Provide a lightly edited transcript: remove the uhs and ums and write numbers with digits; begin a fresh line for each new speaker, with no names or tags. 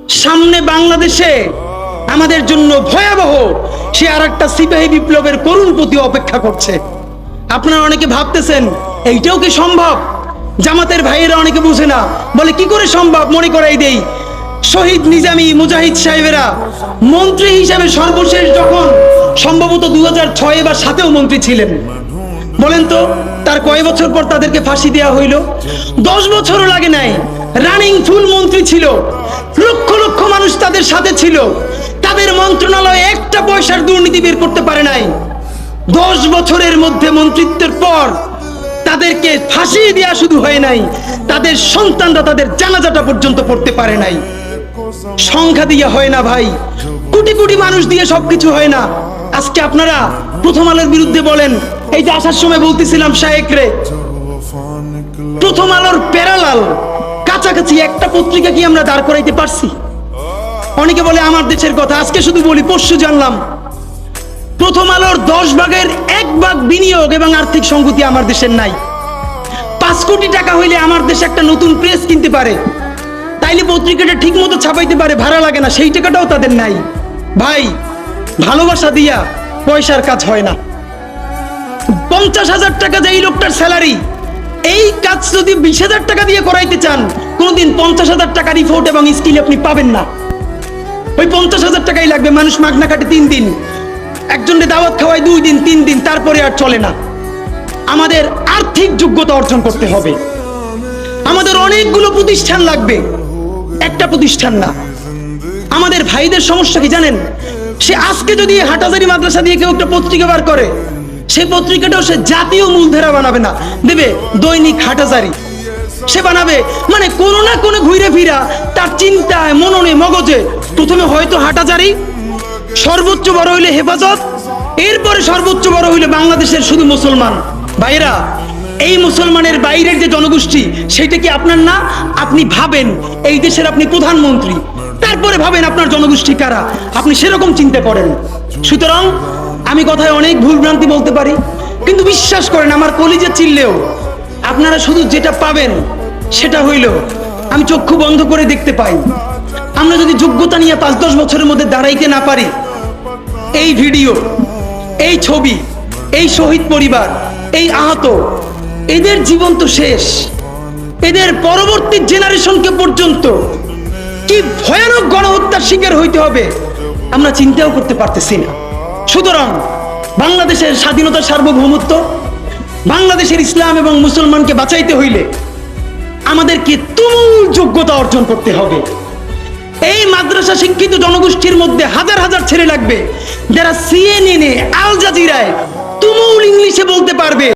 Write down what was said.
সামনে বাংলাদেশে আমাদের জন্য ভয়াবহ সে আরেকটা সিপাহী বিপ্লবের করুণ প্রতি অপেক্ষা করছে। আপনারা অনেকে ভাবতেছেন এইটাও কি সম্ভব? জামাতের ভাইয়েরা অনেকে বুঝে না, বলে কি করে সম্ভব? মনে করাই দেই, শহীদ নিজামী মুজাহিদ সাহেবেরা মন্ত্রী হিসেবে সর্বশেষ যখন সম্ভবত 2006 বা 2007-এও মন্ত্রী ছিলেন, বলেন তো তার কয় বছর পর তাদেরকে ফাঁসি দেওয়া হইল? 10 বছরও লাগে নাই। রানিং ফুল মন্ত্রী ছিল, লক্ষ লক্ষ মানুষ তাদের সাথে ছিল, তাদের মন্ত্রণালয়ে একটা পয়সার দুর্নীতি বের করতে পারে নাই। 10 বছরের মধ্যে মন্ত্রিত্বের পর তাদেরকে ফাঁসি দেওয়া শুধু হয় নাই, তাদের সন্তানরা তাদের জানাজাটা পর্যন্ত পড়তে পারে নাই। সংখ্যা দিয়ে হয় না ভাই, কোটি কোটি মানুষ দিয়ে সবকিছু হয় না। আজকে আপনারা প্রথম আলোর বিরুদ্ধে বলেন, এই যে আসার সময় বলতেছিলাম শায়েক রে, প্রথম আলোর প্যারালাল কাছাকাছি একটা পত্রিকা কি আমরা দাঁড় করাইতে পারছি? অনেকে বলে আমার দেশের কথা, আজকে শুধু বলি, পরশু জানলাম প্রথম আলোর 10 ভাগের 1 ভাগ বিনিয়োগ এবং আর্থিক সংগতি আমার দেশের নাই। 5 কোটি টাকা হইলে আমার দেশে একটা নতুন প্রেস কিনতে পারে, তাইলে পত্রিকাটা ঠিক মতো ছাপাইতে পারে, ভাড়া লাগে না, সেই টাকাটাও তাদের নাই। ভাই, ভালোবাসা দিয়া পয়সার কাজ হয় না। 50,000 টাকা যে এই লোকটার স্যালারি, এই কাজ যদি 20,000 টাকা দিয়ে করাইতে চান, কোনদিন 50,000 টাকা রিপোর্ট এবং স্কিল আপনি পাবেন না। ওই 50,000 টাকাই লাগবে। মানুষ মাগনা কাটে 3 দিন, একজনকে দাওয়াত খাওয়ায় 2 দিন 3 দিন, তারপরে আর চলে না। আমাদের আর্থিক যোগ্যতা অর্জন করতে হবে। আমাদের অনেকগুলো প্রতিষ্ঠান লাগবে, একটা প্রতিষ্ঠান না। আমাদের ভাইদের সমস্যা কি জানেন? সে আজকে যদি হাটাজারি মাদ্রাসা দিয়ে কেউ একটা পত্রিকা বার করে, সেই পত্রিকাটাও সে জাতীয় মূলধারা বানাবে না, দেবে দৈনিক হাটাজারি সে বানাবে। মানে কোনো না কোনো ঘুরে ফিরা তার চিন্তায়, মননে, মগজে প্রথমে হয়তো হাটাজারি, সর্বোচ্চ বড় হইলে হেফাজত, এরপরে সর্বোচ্চ বড় হইলে বাংলাদেশের শুধু মুসলমান। ভাইরা, এই মুসলমানের বাইরের যে জনগোষ্ঠী, সেটা কি আপনার না? আপনি ভাবেন এই দেশের আপনি প্রধানমন্ত্রী, তারপরে ভাবেন আপনার জনগোষ্ঠী কারা, আপনি সেরকম চিন্তা করেন। সুতরাং আমি কথায় অনেক ভুলভ্রান্তি বলতে পারি, কিন্তু বিশ্বাস করেন আমার কলিজা চিল্লেও আপনারা শুধু যেটা পাবেন সেটা হইল আমি চক্ষু বন্ধ করে দেখতে পাই। আমরা যদি যোগ্যতা নিয়ে 5-10 বছরের মধ্যে দাঁড়াইতে না পারি, এই ভিডিও, এই ছবি, এই শহীদ পরিবার, এই আহত, এদের জীবন তো শেষ। এদের পরবর্তী জেনারেশনকে পর্যন্ত কি ভয়ানক গণহত্যার শিকার হইতে হবে আমরা চিন্তাও করতে পারতেছি না। সুতরাং বাংলাদেশের স্বাধীনতার সার্বভৌমত্ব, বাংলাদেশের ইসলাম এবং মুসলমানকে বাঁচাইতে হইলে আমাদেরকে তুমুল যোগ্যতা অর্জন করতে হবে। এই মাদ্রাসা শিক্ষিত জনগোষ্ঠীর মধ্যে হাজার হাজার ছেলে লাগবে যারা CNN-এ, আল জাজিরায় তুমুল ইংলিশে বলতে পারবে।